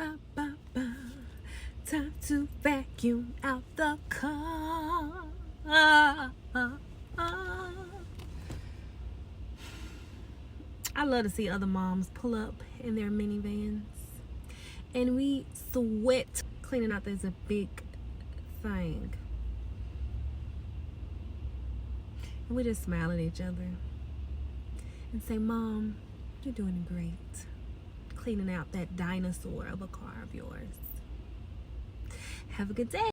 ba, ba, ba. Time to vacuum out the car. I love to see other moms pull up in their minivans, and we sweat. Cleaning out is a big thing, and we just smile at each other and say, "Mom, you're doing great, cleaning out that dinosaur of a car of yours. Have a good day."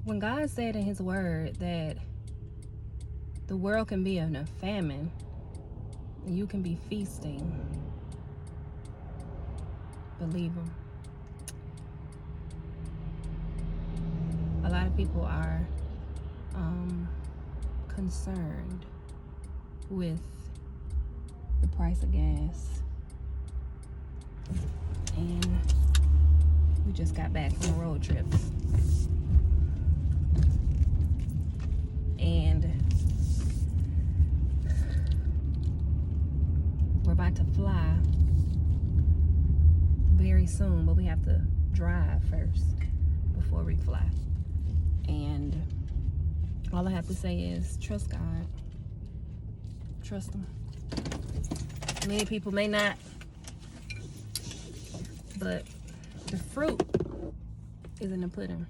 When God said in his word that the world can be in a famine, you can be feasting, believe him. A lot of people are concerned with the price of gas, and we just got back from a road trip, and we're about to fly very soon, but we have to drive first before we fly. And all I have to say is trust God. Trust him. Many people may not, but the fruit is in the pudding.